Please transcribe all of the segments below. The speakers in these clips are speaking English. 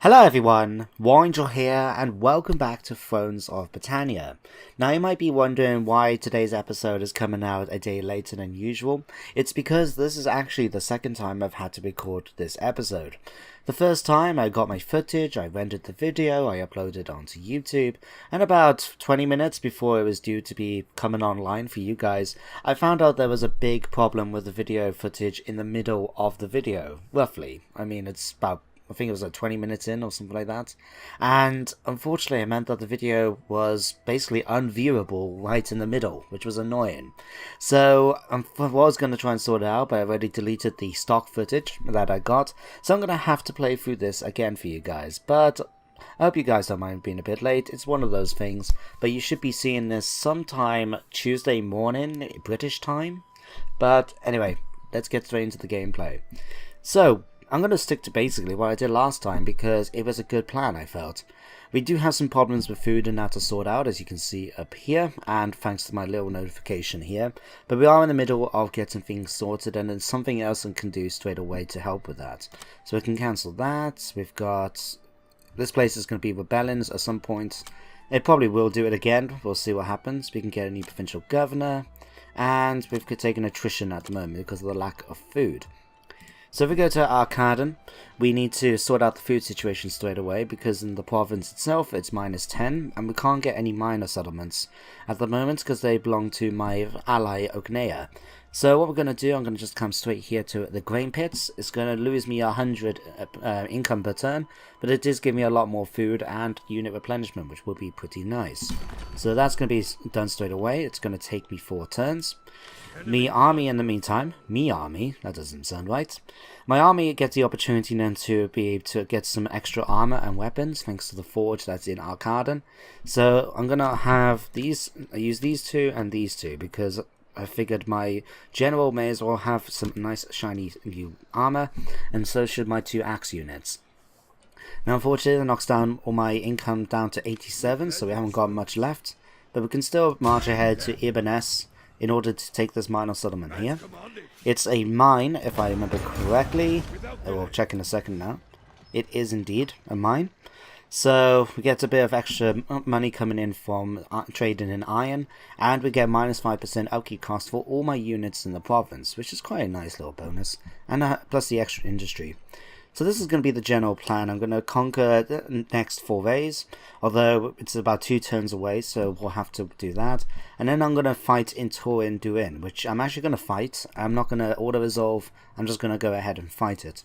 Hello everyone, Warangel here, and welcome back to Thrones of Britannia. Now you might be wondering why today's episode is coming out a day later than usual. It's because this is actually the second time I've had to record this episode. The first time I got my footage, I rendered the video, I uploaded it onto YouTube, and about 20 minutes before it was due to be coming online for you guys, I found out there was a big problem with the video footage in the middle of the video, roughly. I mean, it's about I think it was like 20 minutes in or something like that. And unfortunately it meant that the video was basically unviewable right in the middle, which was annoying. So I was going to try and sort it out, but I already deleted the stock footage that I got. So I'm going to have to play through this again for you guys. But I hope you guys don't mind being a bit late. It's one of those things. But you should be seeing this sometime Tuesday morning, British time. But anyway, let's get straight into the gameplay. So I'm going to stick to basically what I did last time because it was a good plan, I felt. We do have some problems with food and that to sort out, as you can see up here, and thanks to my little notification here. But we are in the middle of getting things sorted, and there's something else I can do straight away to help with that. So we can cancel that. We've got... this place is going to be rebellions at some point. It probably will do it again. We'll see what happens. We can get a new provincial governor, and we've taken attrition at the moment because of the lack of food. So if we go to Arcaden, we need to sort out the food situation straight away because in the province itself it's -10 and we can't get any minor settlements at the moment because they belong to my ally Ognea. So what we're going to do, I'm going to just come straight here to the grain pits. It's going to lose me 100 income per turn, but it does give me a lot more food and unit replenishment, which will be pretty nice. So that's going to be done straight away. It's going to take me 4 turns. Me army in the meantime, that doesn't sound right. My army gets the opportunity then to be able to get some extra armor and weapons thanks to the forge that's in Arcaden. So I'm going to have these, I use these two and these two because I figured my general may as well have some nice shiny new armor, and so should my 2 axe units. Now unfortunately that knocks down all my income down to 87, so we haven't got much left, but we can still march ahead to Ibn-Es in order to take this minor settlement here. It's a mine, if I remember correctly. I will check in a second now. It is indeed a mine. So we get a bit of extra money coming in from trading in iron, and we get -5% upkeep cost for all my units in the province, which is quite a nice little bonus, and plus the extra industry. So this is going to be the general plan. I'm going to conquer the next forays, although it's about 2 turns away, so we'll have to do that. And then I'm going to fight in Torin Duin, which I'm actually going to fight. I'm not going to auto-resolve, I'm just going to go ahead and fight it.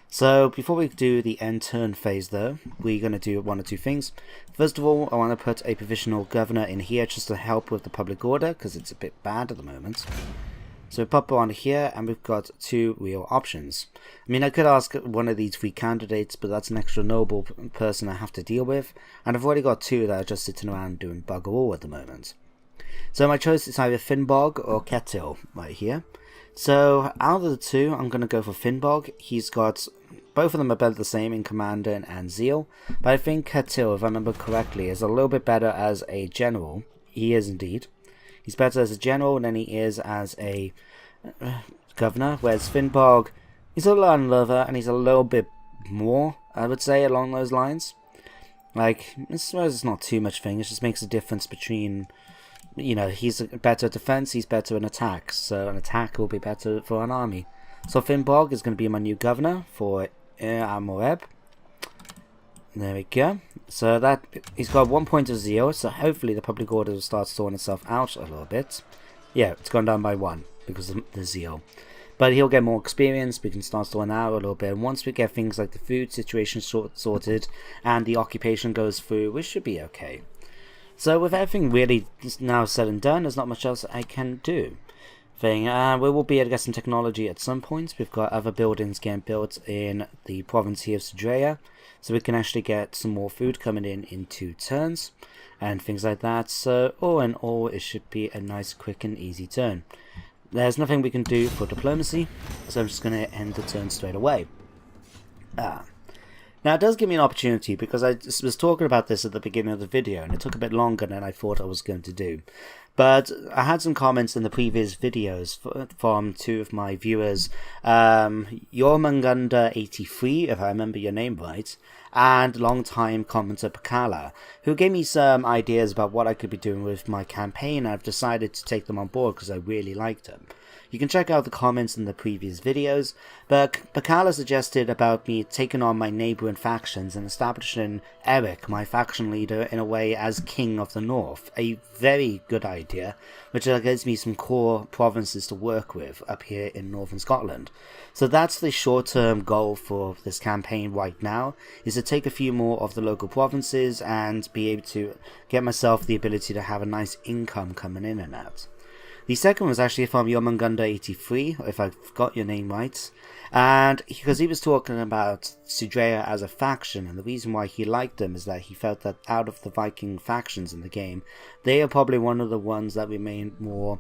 So before we do the end turn phase though, we're going to do 1 or 2 things. First of all, I want to put a provisional governor in here just to help with the public order, because it's a bit bad at the moment. So we pop on here, and we've got 2 real options. I mean, I could ask one of these 3 candidates, but that's an extra noble person I have to deal with, and I've already got 2 that are just sitting around doing bugger all at the moment. So my choice is either Finnbog or Ketil right here. So out of the 2, I'm going to go for Finnbog. He's got... both of them are about the same in commander and zeal, but I think Ketil, if I remember correctly, is a little bit better as a general. He is indeed. He's better as a general than he is as a governor, whereas Finnbog, he's a land lover and he's a little bit more, I would say, along those lines. Like, I suppose it's not too much thing, it just makes a difference between, you know, he's better at defense, he's better in attack, so an attack will be better for an army. So Finnbog is going to be my new governor for Amoreb. There we go. So that he's got 1 point of zeal, so hopefully the public order will start sorting itself out a little bit. Yeah, it's gone down by 1 because of the zeal. But he'll get more experience, we can start sorting out a little bit. And once we get things like the food situation sorted and the occupation goes through, we should be okay. So with everything really now said and done, there's not much else I can do. We will be able to get some technology at some point. We've got other buildings getting built in the province here of Sudreyar, so we can actually get some more food coming in 2 turns and things like that. So all in all, it should be a nice, quick and easy turn. There's nothing we can do for diplomacy, so I'm just going to end the turn straight away. Now, it does give me an opportunity, because I was talking about this at the beginning of the video, and it took a bit longer than I thought I was going to do. But I had some comments in the previous videos from two of my viewers, Yormungunda83, if I remember your name right, and long-time commenter Pakala, who gave me some ideas about what I could be doing with my campaign, and I've decided to take them on board because I really liked them. You can check out the comments in the previous videos, but Pakala suggested about me taking on my neighbouring factions and establishing Eric, my faction leader, in a way as King of the North. A very good idea, which gives me some core provinces to work with up here in northern Scotland. So that's the short-term goal for this campaign right now, is to take a few more of the local provinces and be able to get myself the ability to have a nice income coming in and out. The second was actually from Yormungunda83, if I've got your name right, and because he was talking about Sudreyar as a faction, and the reason why he liked them is that he felt that out of the Viking factions in the game, they are probably one of the ones that remain more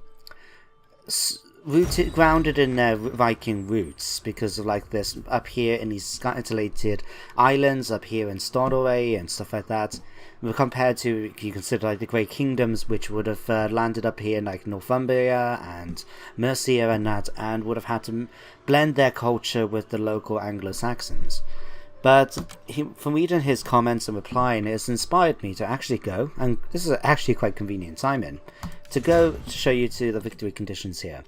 grounded in their Viking roots, because of like this up here in these isolated islands up here in Sudreyar and stuff like that, compared to, if you consider like the Great Kingdoms, which would have landed up here in like Northumbria and Mercia and that, and would have had to blend their culture with the local Anglo-Saxons. But from reading his comments and replying, it's inspired me to actually go, and this is actually quite convenient timing, to go to show you to the victory conditions here.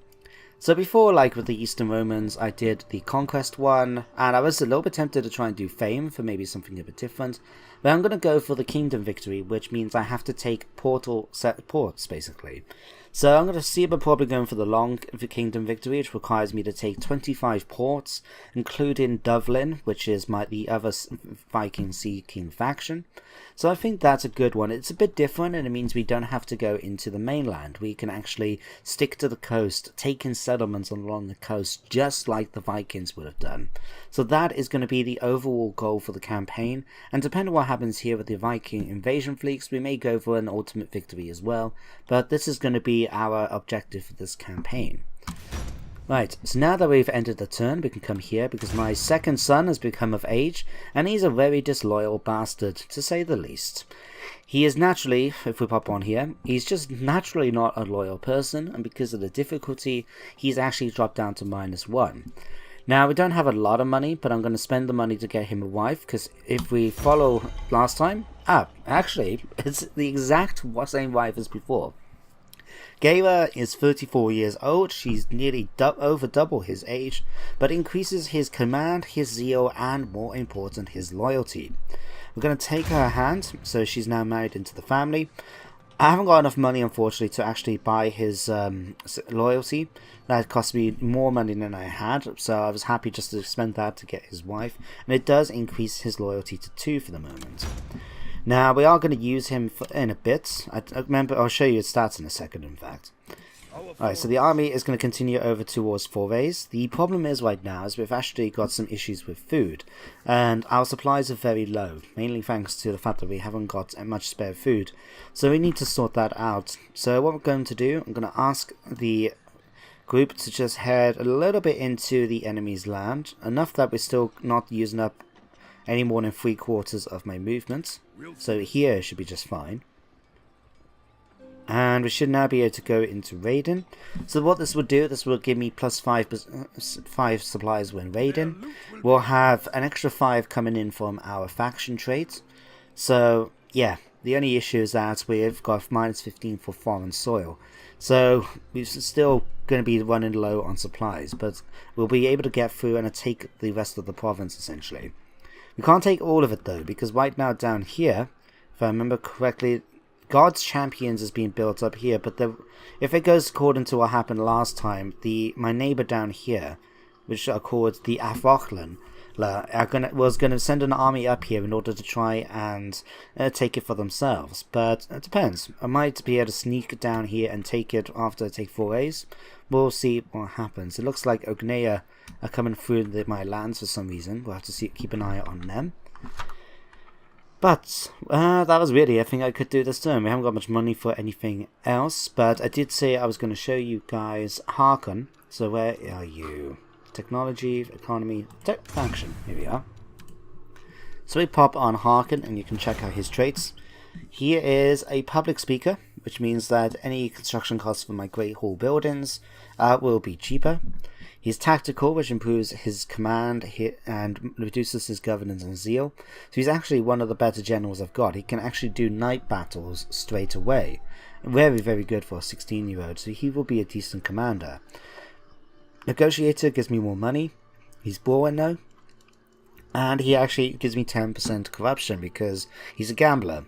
So before, like with the Eastern Romans, I did the Conquest one, and I was a little bit tempted to try and do Fame for maybe something a bit different, but I'm going to go for the Kingdom victory, which means I have to take ports, basically. So I'm going to see about probably going for the Long Kingdom victory, which requires me to take 25 ports, including Dublin, which is the other Viking Sea King faction. So I think that's a good one. It's a bit different, and it means we don't have to go into the mainland. We can actually stick to the coast, take in settlements along the coast, just like the Vikings would have done. So that is going to be the overall goal for the campaign, and depending on what happens here with the Viking invasion fleets, we may go for an ultimate victory as well, but this is going to be our objective for this campaign. Right, so now that we've entered the turn, we can come here, because my second son has become of age, and he's a very disloyal bastard, to say the least. He is naturally, if we pop on here, he's just naturally not a loyal person, and because of the difficulty, he's actually dropped down to -1. Now, we don't have a lot of money, but I'm going to spend the money to get him a wife, because if we follow last time, actually, it's the exact same wife as before. Gaira is 34 years old. She's nearly over double his age, but increases his command, his zeal, and more important, his loyalty. We're going to take her hand, so she's now married into the family. I haven't got enough money, unfortunately, to actually buy his loyalty. That cost me more money than I had, so I was happy just to spend that to get his wife, and it does increase his loyalty to 2 for the moment. Now, we are going to use him in a bit. I remember, I'll show you his stats in a second, in fact. Alright, so the army is going to continue over towards Forays. The problem is right now is we've actually got some issues with food, and our supplies are very low, mainly thanks to the fact that we haven't got much spare food. So we need to sort that out. So what we're going to do, I'm going to ask the group to just head a little bit into the enemy's land, enough that we're still not using up any more than 3/4 of my movement. So here should be just fine. And we should now be able to go into raiding. So what this will do, this will give me +5 supplies when raiding. We'll have an extra 5 coming in from our faction trades. So yeah, the only issue is that we've got -15 for foreign soil. So we're still going to be running low on supplies, but we'll be able to get through and take the rest of the province essentially. We can't take all of it though, because right now down here, if I remember correctly, God's Champions is being built up here, but if it goes according to what happened last time, my neighbour down here, which are called the Afrochlan, was going to send an army up here in order to try and take it for themselves. But it depends. I might be able to sneak down here and take it after I take Forays. We'll see what happens. It looks like Ognea are coming through my lands for some reason. We'll have to keep an eye on them. But that was really everything I could do this turn. We haven't got much money for anything else, but I did say I was going to show you guys Harkon. So where are you? Technology, economy, faction. Here we are. So we pop on Harkin and you can check out his traits. He is a public speaker, which means that any construction costs for my Great Hall buildings will be cheaper. He's tactical, which improves his command and reduces his governance and zeal. So he's actually one of the better generals I've got. He can actually do night battles straight away. Very, very good for a 16-year-old, so he will be a decent commander. Negotiator gives me more money. He's boring though. And he actually gives me 10% corruption because he's a gambler.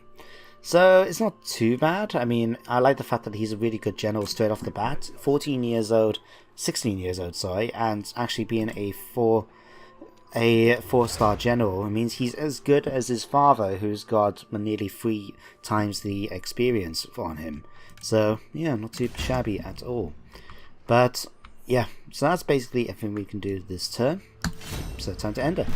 So it's not too bad. I mean, I like the fact that he's a really good general straight off the bat. 16 years old, sorry, and actually being a four-star general, it means he's as good as his father, who's got nearly 3 times the experience on him. So yeah, not too shabby at all. But yeah, so that's basically everything we can do this turn. So time to end it.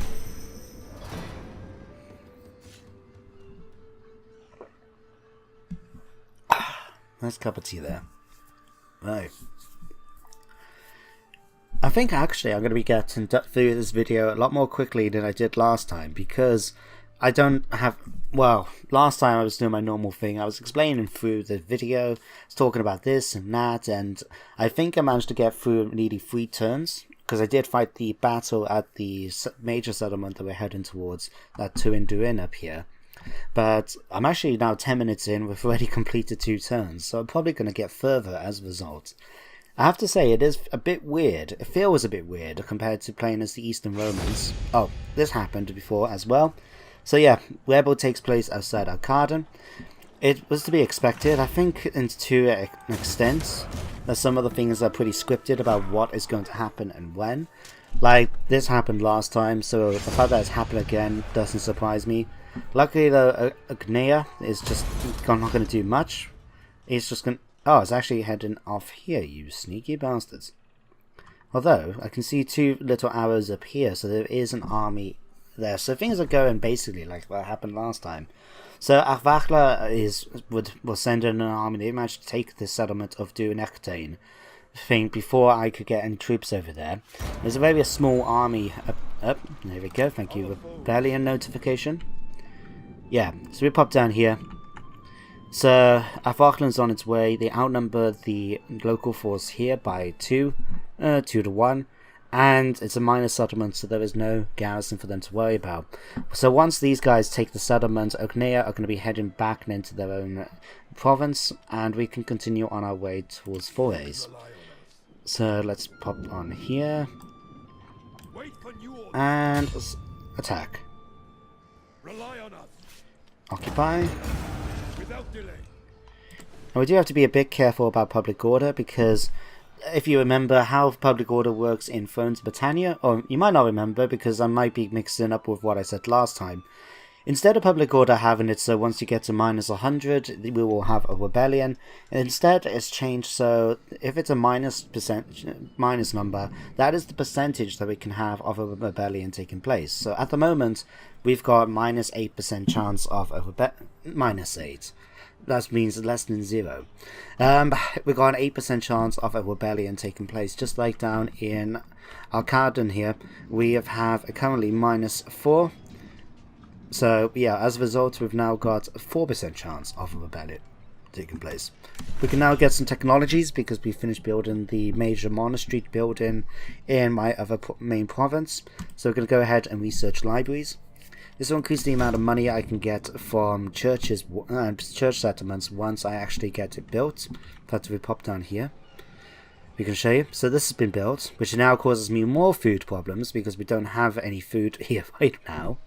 Nice cup of tea there. Right. I think actually I'm going to be getting through this video a lot more quickly than I did last time, because I don't have... Well, last time I was doing my normal thing. I was explaining through the video, I was talking about this and that, and I think I managed to get through nearly 3 turns, because I did fight the battle at the major settlement that we're heading towards, that Turin up here. But I'm actually now 10 minutes in, we've already completed 2 turns, so I'm probably going to get further as a result. I have to say, it is a bit weird. It feels a bit weird compared to playing as the Eastern Romans. Oh, this happened before as well. So yeah, Rebel takes place outside Arcaden. It was to be expected. I think to an extent that some of the things are pretty scripted about what is going to happen and when. Like, this happened last time, so the fact that it's happened again doesn't surprise me. Luckily though, Agnea is just not going to do much. He's just going to... Oh, it's actually heading off here, you sneaky bastards. Although, I can see 2 little arrows up here, so there is an army there. So things are going basically like what happened last time. So Arvachla will send in an army. They managed to take the settlement of Dunechtane thing before I could get any troops over there. There's a very small army up. There we go, thank you. Rebellion notification. Yeah, so we pop down here. So Arvachlan's on its way. They outnumber the local force here by 2 to 1. And it's a minor settlement, so there is no garrison for them to worry about. So once these guys take the settlement, Ognea are going to be heading back into their own province, and we can continue on our way towards Forays. So let's pop on here. And attack. Occupy. Now we do have to be a bit careful about public order, because if you remember how public order works in Thrones of Britannia, or you might not remember because I might be mixing up with what I said last time. Instead of public order having it so once you get to minus 100, we will have a rebellion. And instead it's changed so if it's a minus number, that is the percentage that we can have of a rebellion taking place. So at the moment, we've got minus 8% chance of a minus 8. That means less than 0. We've got an 8% chance of a rebellion taking place, just like down in Arcaden here. We have currently minus 4. So yeah, as a result, we've now got a 4% chance of a rebellion taking place. We can now get some technologies because we finished building the major monastery building in my other main province. So we're going to go ahead and research libraries. This will increase the amount of money I can get from churches and church settlements once I actually get it built. In fact, if we pop down here, we can show you. So this has been built, which now causes me more food problems because we don't have any food here right now.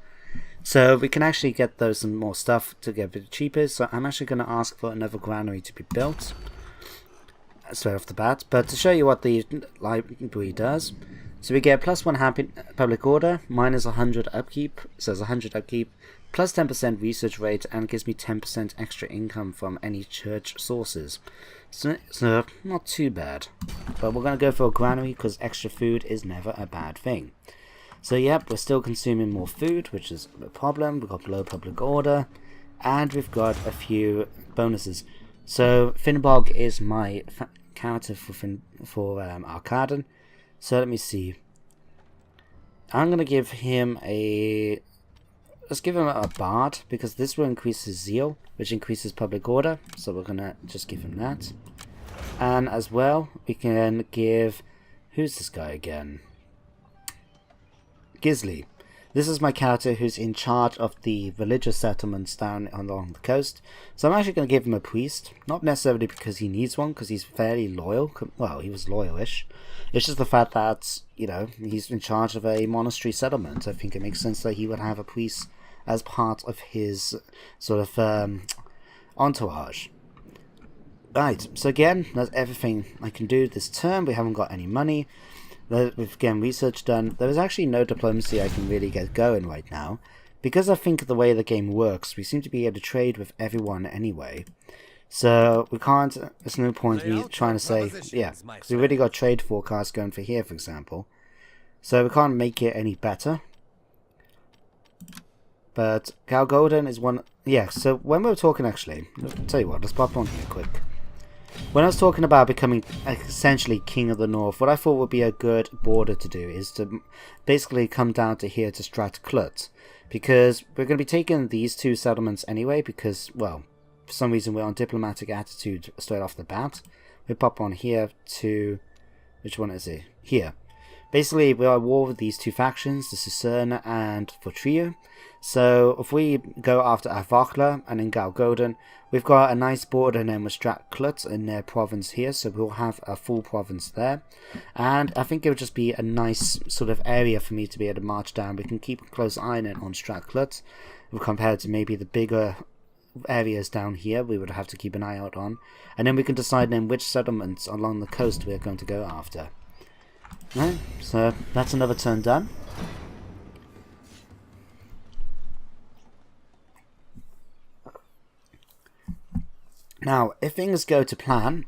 So we can actually get those some more stuff to get a bit cheaper. So I'm actually going to ask for another granary to be built straight off the bat. But to show you what the library does. So we get +1 happy public order, minus 100 upkeep, so it's 100 upkeep, plus 10% research rate, and gives me 10% extra income from any church sources. So not too bad. But we're going to go for a granary because extra food is never a bad thing. So yep, we're still consuming more food, which is a problem. We've got low public order, and we've got a few bonuses. So Finnbog is my character for Arcaden. So let me see. I'm going to give him a let's give him a bard, because this will increase his zeal, which increases public order, so we're gonna just give him that. And as well, we can give, who's this guy again? Gisli. This is my character who's in charge of the religious settlements down along the coast. So I'm actually going to give him a priest. Not necessarily because he needs one, because he's fairly loyal. Well, he was loyalish. It's just the fact that, you know, he's in charge of a monastery settlement. I think it makes sense that he would have a priest as part of his sort of entourage. Right, so again, that's everything I can do this turn. We haven't got any money. We've again research done. There is actually no diplomacy I can really get going right now, because I think the way the game works, we seem to be able to trade with everyone anyway. So we can't. There's no point me trying to say, yeah, because we already got trade forecasts going for here, for example. So we can't make it any better. But Gal Golden is one. Yeah. So when we were talking, actually, I'll tell you what. Let's pop on here quick. When I was talking about becoming essentially King of the North, what I thought would be a good border to do is to basically come down to here to Strathclyde, because we're going to be taking these two settlements anyway, because, well, for some reason we're on diplomatic attitude straight off the bat. We pop on here to, which one is it? Here. Basically, we are at war with these two factions, the Susurna and Fortrio. So if we go after Avachla and then Galgoden, we've got a nice border then with Strathclyde in their province here, so we'll have a full province there. And I think it would just be a nice sort of area for me to be able to march down. We can keep a close eye on Strathclyde compared to maybe the bigger areas down here we would have to keep an eye out on. And then we can decide then which settlements along the coast we're going to go after. Right, so that's another turn done. Now, if things go to plan,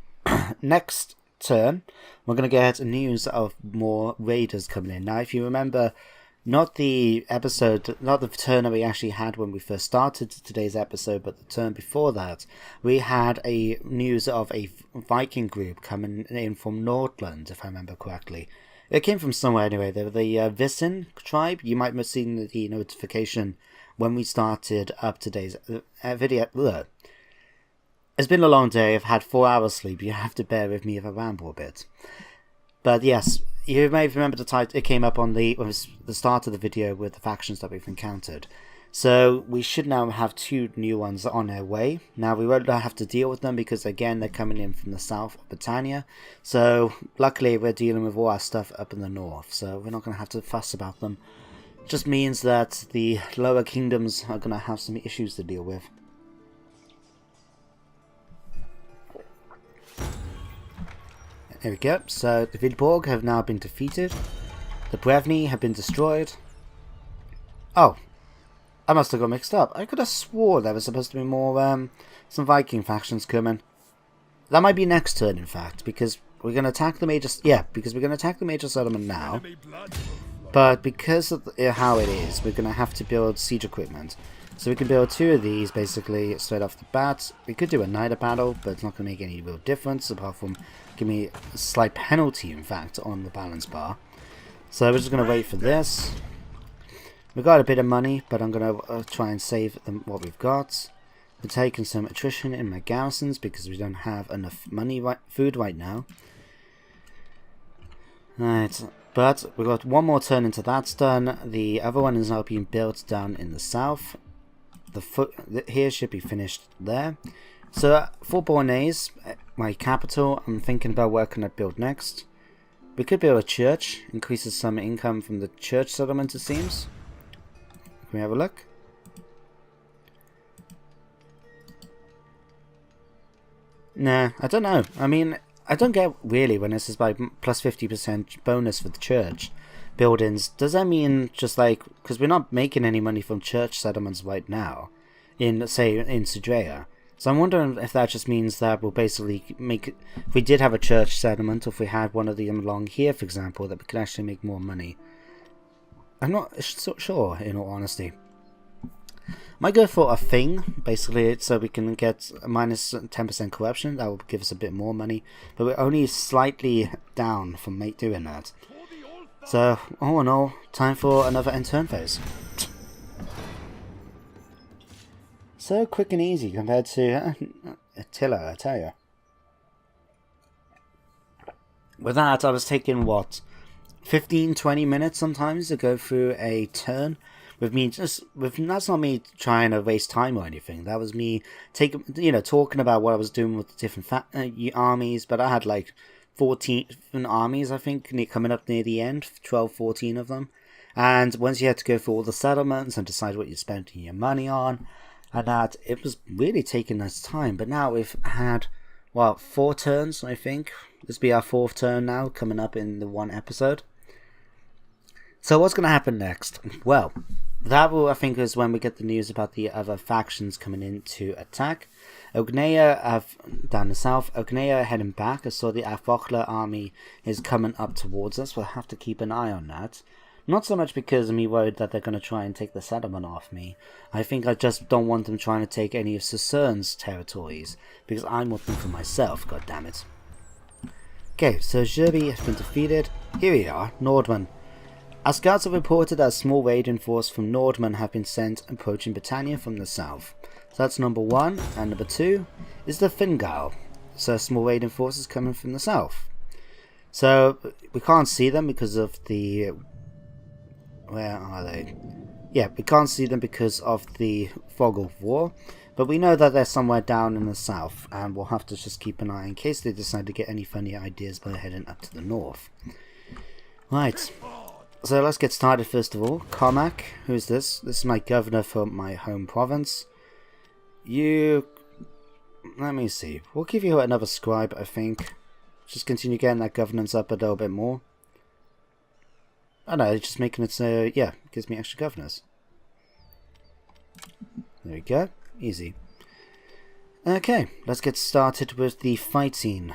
next turn we're going to get news of more raiders coming in. Now, if you remember, not the turn that we actually had when we first started today's episode, but the turn before that, we had a news of a Viking group coming in from Nordland, if I remember correctly. It came from somewhere anyway. They were the Visin tribe. You might have seen the notification when we started up today's video. Ugh. It's been a long day. I've had 4 hours sleep. You have to bear with me if I ramble a bit. But yes, you may remember the title. It came up on the start of the video with the factions that we've encountered. So we should now have 2 new ones on their way. Now we won't have to deal with them because again they're coming in from the south of Britannia. So luckily we're dealing with all our stuff up in the north. So we're not going to have to fuss about them. It just means that the lower kingdoms are going to have some issues to deal with. There we go. So the Vidborg have now been defeated. The Brevni have been destroyed. Oh, I must have got mixed up. I could have swore there was supposed to be more some Viking factions coming. That might be next turn, in fact, because we're going to attack the major. Yeah, because we're going to attack the major settlement now. But because of how it is, we're going to have to build siege equipment. So we can build 2 of these basically straight off the bat. We could do a night of battle, but it's not going to make any real difference apart from give me a slight penalty, in fact, on the balance bar. So we're just going to wait for this. We've got a bit of money, but I'm going to try and save what we've got. We're taking some attrition in my garrisons because we don't have enough food right now. Right, but we've got 1 more turn into that's done. The other one is now being built down in the south. Here should be finished there. So for Bornese, my capital, I'm thinking about where can I build next. We could build a church, increases some income from the church settlement it seems. Can we have a look? Nah, I don't know. I mean, I don't get really when this is by plus 50% bonus for the church buildings. Does that mean just like, because we're not making any money from church settlements right now, say in Sudreyar. So I'm wondering if that just means that we'll basically make, if we did have a church settlement, or if we had one of them along here, for example, that we could actually make more money. I'm not so sure, in all honesty. Might go for a thing, basically, so we can get a minus 10% corruption. That will give us a bit more money, but we're only slightly down from doing that. So, all in all, time for another end turn phase. So quick and easy compared to Attila, I tell you. With that, I was taking, what, 15-20 minutes sometimes to go through a turn. That's not me trying to waste time or anything. That was me talking about what I was doing with the different armies. But I had like 14 armies, I think, coming up near the end, 12, 14 of them. And once you had to go through all the settlements and decide what you're spending your money on, and that, it was really taking us time. But now we've had, 4 turns, I think. This will be our 4th turn now, coming up in the 1 episode. So what's going to happen next? Well, that will, I think, is when we get the news about the other factions coming in to attack. Ognea down the south. Ognea heading back. I saw the Afokla army is coming up towards us. We'll have to keep an eye on that. Not so much because of me worried that they're going to try and take the settlement off me. I think I just don't want them trying to take any of Susurne's territories, because I want them for myself, goddammit. Okay, so Zerbi has been defeated. Here we are, Nordman. Our scouts have reported that a small raiding force from Nordman have been sent approaching Britannia from the south. So that's number 1, and number 2 is the Fingal. So small raiding forces coming from the south. So we can't see them because of the... Where are they? Yeah, we can't see them because of the fog of war, but we know that they're somewhere down in the south, and we'll have to just keep an eye in case they decide to get any funny ideas by heading up to the north. Right, so let's get started first of all. Cormac, who's this? This is my governor for my home province. Let me see, we'll give you another scribe, I think. Just continue getting that governance up a little bit more. Oh no, it's just making it, yeah, gives me extra governors. There we go, easy. Okay, let's get started with the fighting.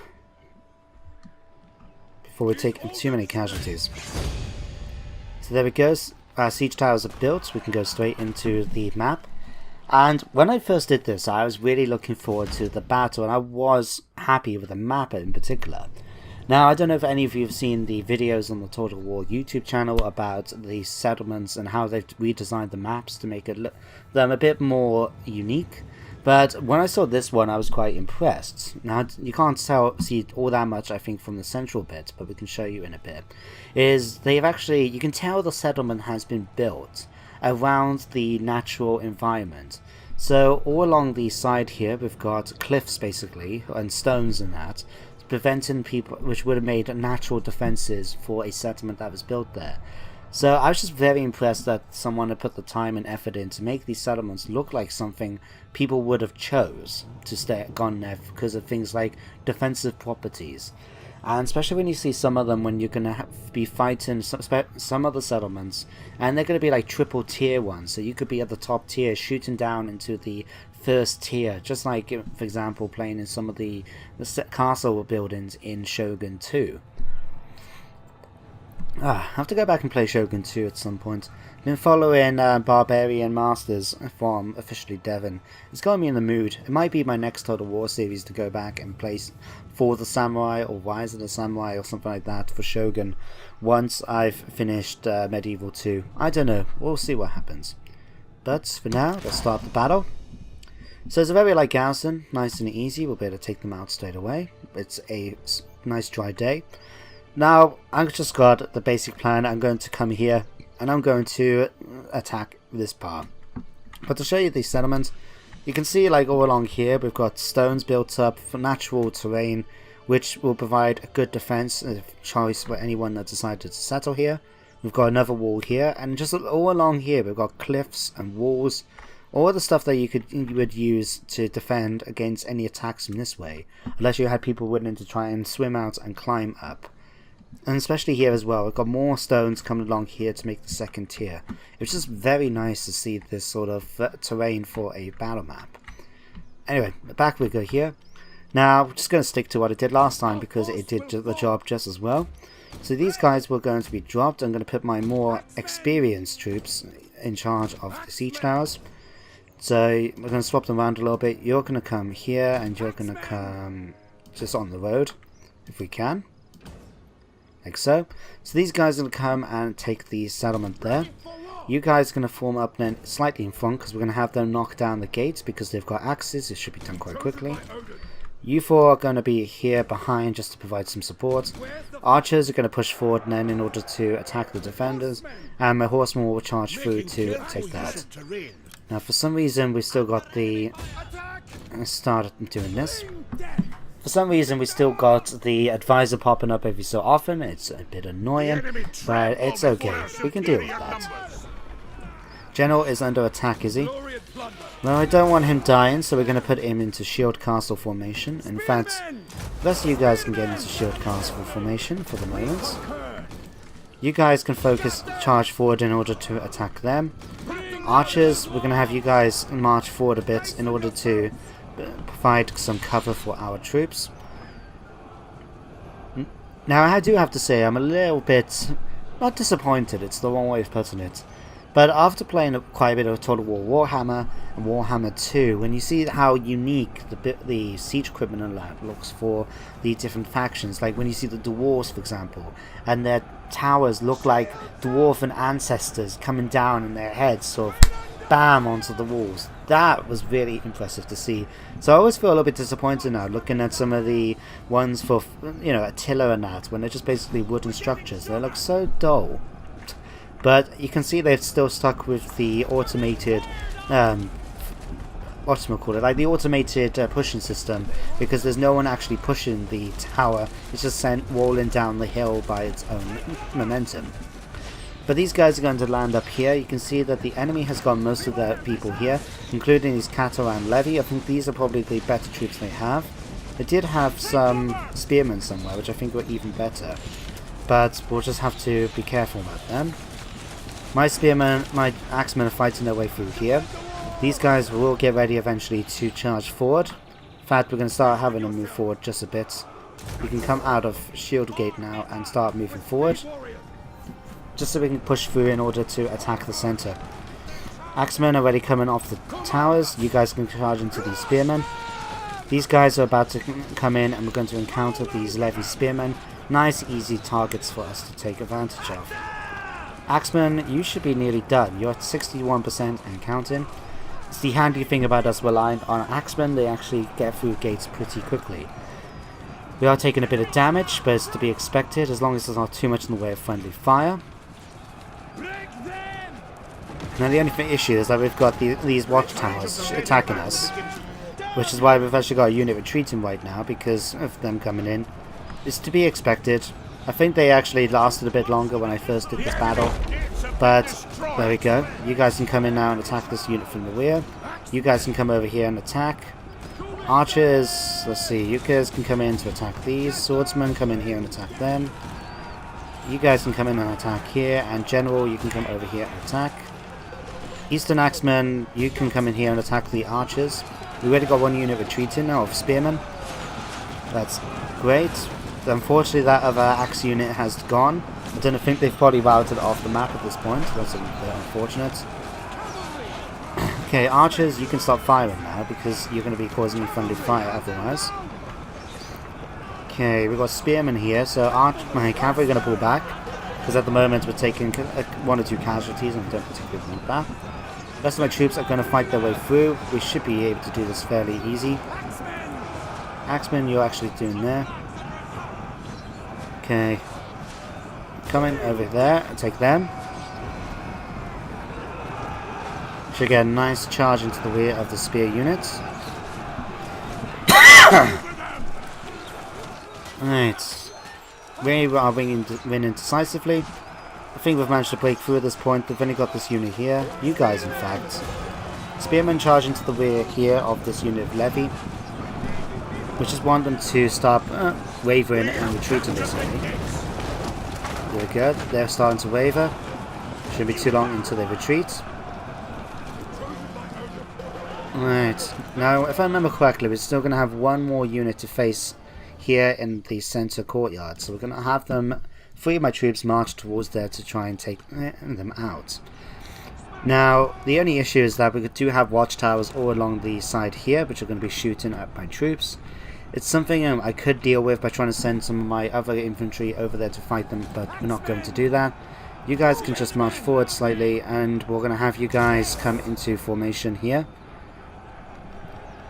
Before we take too many casualties. So there we go, our siege towers are built, we can go straight into the map. And when I first did this, I was really looking forward to the battle, and I was happy with the map in particular. Now, I don't know if any of you have seen the videos on the Total War YouTube channel about the settlements and how they've redesigned the maps to make them a bit more unique. But when I saw this one, I was quite impressed. Now, you can't see all that much, I think, from the central bit, but we can show you in a bit. You can tell the settlement has been built around the natural environment. So, all along the side here, we've got cliffs, basically, and stones and that, preventing people, which would have made natural defenses for a settlement that was built there. So I was just very impressed that someone had put the time and effort in to make these settlements look like something people would have chose to gone there because of things like defensive properties. And especially when you see some of them, when you're going to be fighting some of the settlements, and they're going to be like triple tier ones, so you could be at the top tier shooting down into the first tier, just like, for example, playing in some of the castle buildings in Shogun 2. I have to go back and play Shogun 2 at some point. Been following Barbarian Masters from officially Devon. It's got me in the mood. It might be my next Total War series to go back and play For the Samurai or Rise of the Samurai or something like that for Shogun once I've finished Medieval 2. I don't know. We'll see what happens. But for now, let's start the battle. So it's a very light garrison, nice and easy. We'll be able to take them out straight away. It's a nice dry day. Now, I've just got the basic plan. I'm going to come here and I'm going to attack this part. But to show you these settlements, you can see like all along here we've got stones built up for natural terrain, which will provide a good defense choice for anyone that decided to settle here. We've got another wall here, and just all along here we've got cliffs and walls. All the stuff that you would use to defend against any attacks from this way, unless you had people willing to try and swim out and climb up. And especially here as well, we've got more stones coming along here to make the second tier. It's just very nice to see this sort of terrain for a battle map. Anyway, back we go here. Now, we're just going to stick to what I did last time because it did the job just as well. So these guys were going to be dropped. I'm going to put my more experienced troops in charge of the siege towers. So we're going to swap them around a little bit. You're going to come here and you're going to come just on the road if we can. Like so. So these guys are going to come and take the settlement there. You guys are going to form up then slightly in front because we're going to have them knock down the gates because they've got axes. It should be done quite quickly. You four are going to be here behind just to provide some support. Archers are going to push forward then in order to attack the defenders. And my horsemen will charge through to take that. Now for some reason we still got the... started doing this. For some reason we still got the advisor popping up every so often. It's a bit annoying, but it's okay. We can deal with that. General is under attack, is he? Well, I don't want him dying, so we're going to put him into shield castle formation. In fact, the rest of you guys can get into shield castle formation for the moment. You guys can focus, charge forward in order to attack them. Archers, we're going to have you guys march forward a bit in order to provide some cover for our troops. Now, I do have to say, I'm a little bit, not disappointed, it's the wrong way of putting it. But after playing quite a bit of Total War Warhammer and Warhammer 2, when you see how unique the siege equipment and that looks for the different factions, like when you see the dwarves, for example, and their towers look like dwarven ancestors coming down and their heads sort of bam onto the walls, that was really impressive to see. So I always feel a little bit disappointed now looking at some of the ones for, you know, Attila and that, when they're just basically wooden structures. They look so dull. But you can see they've still stuck with the automated, like the automated pushing system, because there's no one actually pushing the tower. It's just sent rolling down the hill by its own momentum. But these guys are going to land up here. You can see that the enemy has got most of their people here, including these Catalan Levy. I think these are probably the better troops they have. They did have some spearmen somewhere, which I think were even better. But we'll just have to be careful about them. My spearmen, my axemen are fighting their way through here. These guys will get ready eventually to charge forward. In fact, we're going to start having them move forward just a bit. You can come out of shield gate now and start moving forward, just so we can push through in order to attack the center. Axemen are already coming off the towers. You guys can charge into these spearmen. These guys are about to come in and we're going to encounter these Levy spearmen. Nice easy targets for us to take advantage of. Axemen, you should be nearly done. You're at 61% and counting. It's the handy thing about us relying on Axemen, they actually get through gates pretty quickly. We are taking a bit of damage, but it's to be expected as long as there's not too much in the way of friendly fire. Now the only issue is that we've got these watchtowers attacking us, which is why we've actually got a unit retreating right now because of them coming in. It's to be expected. I think they actually lasted a bit longer when I first did this battle, but there we go. You guys can come in now and attack this unit from the rear. You guys can come over here and attack. Archers, let's see, you guys can come in to attack these. Swordsmen, come in here and attack them. You guys can come in and attack here, and General, you can come over here and attack. Eastern Axemen, you can come in here and attack the archers. We already got one unit retreating now of spearmen. That's great. Unfortunately, that other axe unit has gone. I don't think they've probably routed it off the map at this point. That's a bit unfortunate. Okay, archers, you can stop firing now because you're going to be causing friendly fire otherwise. Okay, we've got spearmen here, so my cavalry are going to pull back because at the moment we're taking one or two casualties and I don't particularly want that. The rest of my troops are going to fight their way through. We should be able to do this fairly easy. Axemen, you're actually doing there. Okay, coming over there and take them. Should get a nice charge into the rear of the spear units. Alright, we are winning decisively. I think we've managed to break through at this point. We've only got this unit here. You guys, in fact. Spearmen charge into the rear here of this unit of Levy. We just want them to stop wavering and retreating basically. There we go, they're starting to waver. Shouldn't be too long until they retreat. Right, now if I remember correctly, we're still going to have one more unit to face here in the center courtyard. So we're going to have them, 3 of my troops march towards there to try and take them out. Now, the only issue is that we do have watchtowers all along the side here, which are going to be shooting at my troops. It's something I could deal with by trying to send some of my other infantry over there to fight them, but we're not going to do that. You guys can just march forward slightly, and we're going to have you guys come into formation here.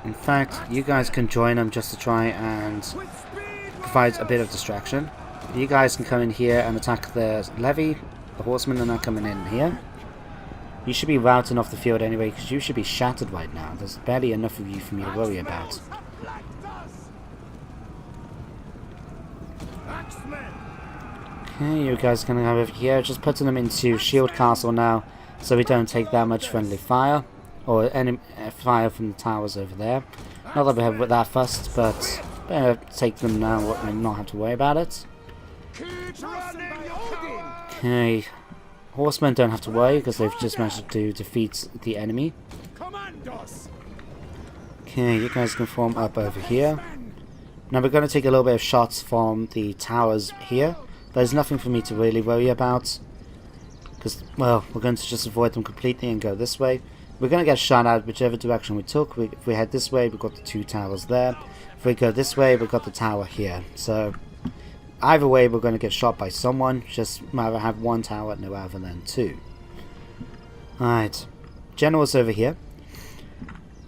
In fact, you guys can join them just to try and provide a bit of distraction. You guys can come in here and attack the levy. The horsemen are not coming in here. You should be routing off the field anyway, because you should be shattered right now. There's barely enough of you for me to worry about. Okay, you guys can have over here. Just putting them into shield castle now, so we don't take that much friendly fire. Or any fire from the towers over there. Not that we have that fussed, but better take them now and not have to worry about it. Okay. Horsemen don't have to worry because they've just managed to defeat the enemy. Okay, you guys can form up over here. Now we're going to take a little bit of shots from the towers here. There's nothing for me to really worry about. Because, well, we're going to just avoid them completely and go this way. We're going to get shot at whichever direction we took. If we head this way, we've got the two towers there. If we go this way, we've got the tower here. So, either way, we're going to get shot by someone. Just rather have one tower rather than two. Alright. General's over here.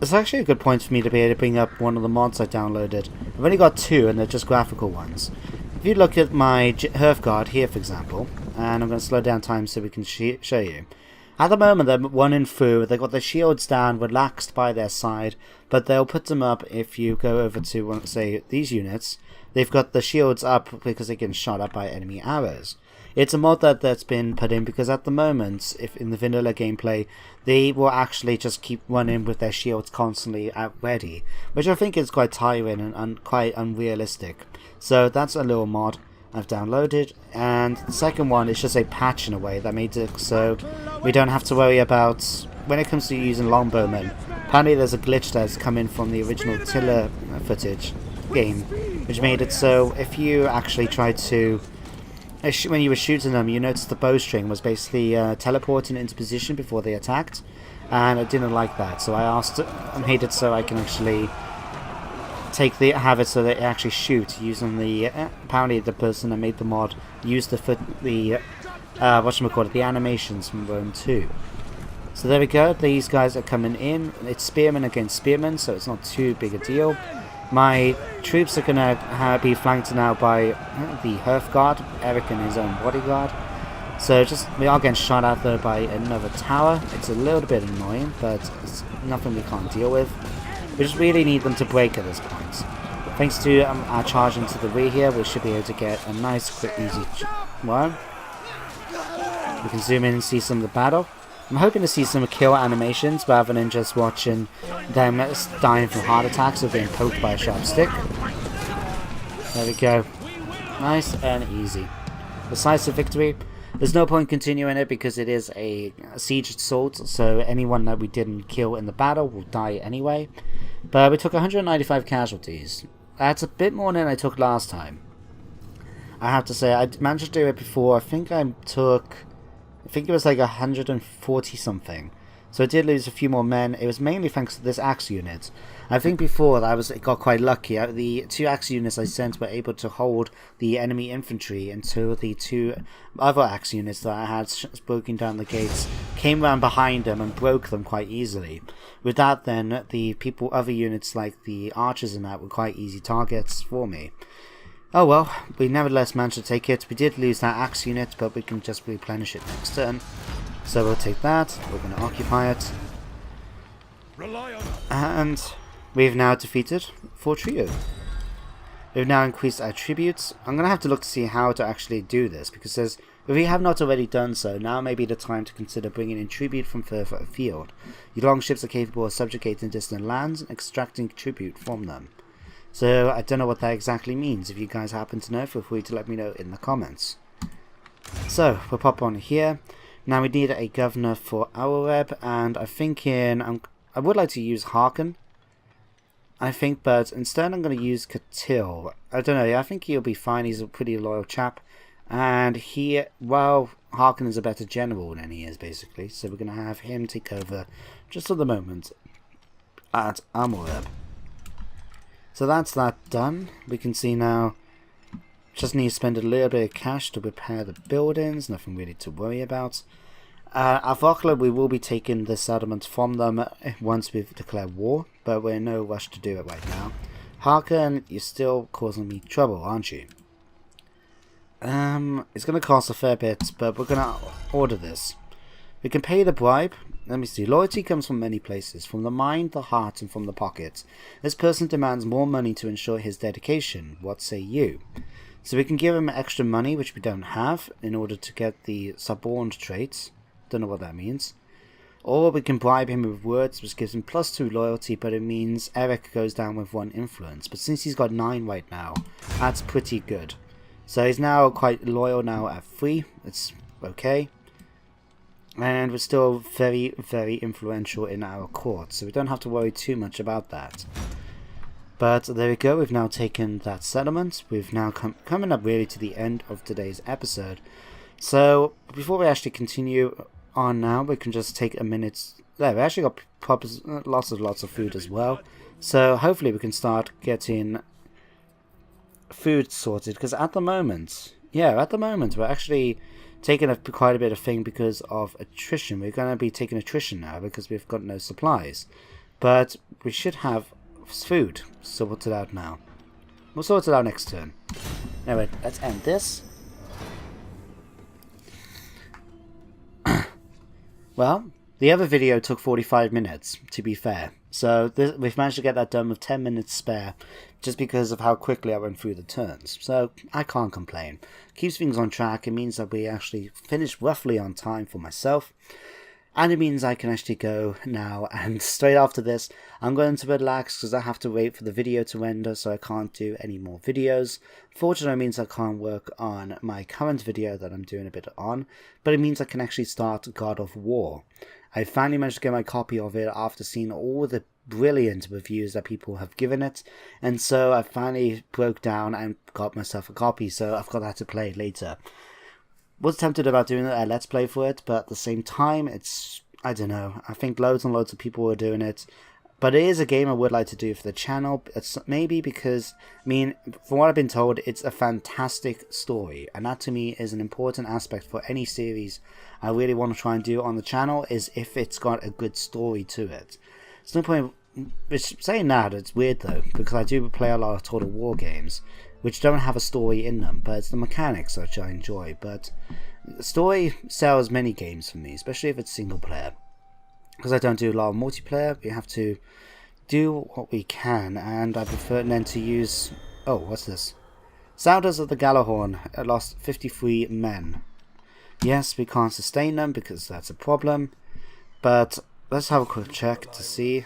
It's actually a good point for me to be able to bring up one of the mods I downloaded. I've only got two, and they're just graphical ones. If you look at my Hearthguard here, for example, and I'm going to slow down time so we can show you. At the moment, they're running through, they've got their shields down, relaxed by their side, but they'll put them up if you go over to, say, these units. They've got the shields up because they're getting shot at by enemy arrows. It's a mod that's been put in because at the moment, if in the vanilla gameplay, they will actually just keep running with their shields constantly at ready, which I think is quite tiring and quite unrealistic. So that's a little mod I've downloaded, and the second one is just a patch in a way that made it so we don't have to worry about when it comes to using longbowmen. Apparently there's a glitch that's come in from the original Tiller footage game, which made it so if you actually tried to when you were shooting them, you noticed the bowstring was basically teleporting into position before they attacked, and I didn't like that, so I made it so I can actually have it so they actually shoot using the apparently the person that made the mod used the animations from Rome 2. So there we go, these guys are coming in. It's spearmen against spearmen, so it's not too big a deal. My troops are gonna be flanked now by the Hearthguard, Eric and his own bodyguard. So we are getting shot at though by another tower. It's a little bit annoying, but it's nothing we can't deal with. We just really need them to break at this point. Thanks to our charge into the rear here, we should be able to get a nice, quick, easy one. We can zoom in and see some of the battle. I'm hoping to see some kill animations rather than just watching them dying from heart attacks or being poked by a sharp stick. There we go. Nice and easy. Decisive victory. There's no point continuing it because it is a siege assault, so anyone that we didn't kill in the battle will die anyway. But we took 195 casualties. That's a bit more than I took last time. I have to say, I managed to do it before. I think it was like 140 something. So I did lose a few more men. It was mainly thanks to this axe unit. I think before that it got quite lucky. The two axe units I sent were able to hold the enemy infantry until the two other axe units that I had broken down the gates came around behind them and broke them quite easily. With that then, the other units like the archers and that were quite easy targets for me. Oh well, we nevertheless managed to take it. We did lose that axe unit, but we can just replenish it next turn. So we'll take that, we're going to occupy it. And we've now defeated Fort Trio. We've now increased our tributes. I'm going to have to look to see how to actually do this, because if we have not already done so, now may be the time to consider bringing in tribute from further afield. Your longships are capable of subjugating distant lands and extracting tribute from them. So I don't know what that exactly means. If you guys happen to know, feel free to let me know in the comments. So we'll pop on here. Now we need a governor for our rep, and I'm thinking I would like to use Harkin. I think, but instead I'm going to use Catil. I don't know, I think he'll be fine. He's a pretty loyal chap, and Harkin is a better general than he is basically. So we're going to have him take over just for the moment at Armor rep. So that's that done. We can see now Just need to spend a little bit of cash to repair the buildings, nothing really to worry about. At Vakla, we will be taking the settlement from them once we've declared war, but we're in no rush to do it right now. Harkin, you're still causing me trouble, aren't you? It's going to cost a fair bit, but we're going to order this. We can pay the bribe. Let me see. Loyalty comes from many places, from the mind, the heart, and from the pocket. This person demands more money to ensure his dedication. What say you? So we can give him extra money, which we don't have, in order to get the suborned traits. Don't know what that means. Or we can bribe him with words, which gives him +2 loyalty, but it means Eric goes down with 1 influence. But since he's got 9 right now, that's pretty good. So he's now quite loyal now at 3. It's okay. And we're still very, very influential in our court, so we don't have to worry too much about that. But there we go, we've now taken that settlement. We've now coming up really to the end of today's episode. So before we actually continue on now, we can just take a minute. There, we actually got lots of food as well. So hopefully we can start getting food sorted, because at the moment we're actually taking quite a bit of thing because of attrition. We're going to be taking attrition now because we've got no supplies. But we should have food sorted out now. We'll sort it out next turn. Anyway, let's end this. Well, the other video took 45 minutes, to be fair. So we've managed to get that done with 10 minutes spare, just because of how quickly I went through the turns. So I can't complain. Keeps things on track. It means that we actually finished roughly on time for myself. And it means I can actually go now, and straight after this, I'm going to relax because I have to wait for the video to render, so I can't do any more videos. Fortunately, it means I can't work on my current video that I'm doing a bit on, but it means I can actually start God of War. I finally managed to get my copy of it after seeing all the brilliant reviews that people have given it, and so I finally broke down and got myself a copy, so I've got that to play later. Was tempted about doing a let's play for it, but at the same time, it's, I don't know, I think loads and loads of people are doing it, but it is a game I would like to do for the channel. It's maybe because, I mean, from what I've been told, it's a fantastic story, and that to me is an important aspect for any series I really want to try and do on the channel, is if it's got a good story to it. There's no point, saying that, it's weird though, because I do play a lot of Total War games, which don't have a story in them, but it's the mechanics which I enjoy. But the story sells many games for me, especially if it's single player. Because I don't do a lot of multiplayer, we have to do what we can, and I prefer then to use... Oh, what's this? Sounders of the Gallahorn lost 53 men. Yes, we can't sustain them because that's a problem, but let's have a quick check to see.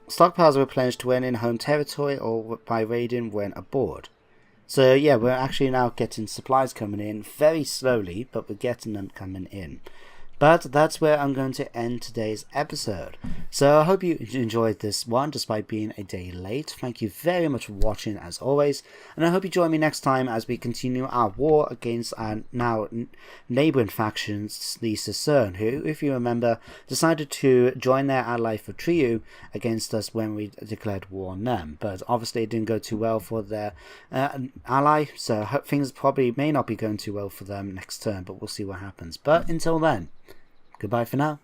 Stockpiles are replenished when in home territory or by raiding when aboard. So yeah, we're actually now getting supplies coming in very slowly, but we're getting them coming in. But that's where I'm going to end today's episode. So I hope you enjoyed this one, despite being a day late. Thank you very much for watching, as always. And I hope you join me next time as we continue our war against our now neighbouring factions, the Cicerne, who, if you remember, decided to join their ally for Triu against us when we declared war on them. But obviously it didn't go too well for their ally, so things probably may not be going too well for them next turn, but we'll see what happens. But until then, goodbye for now.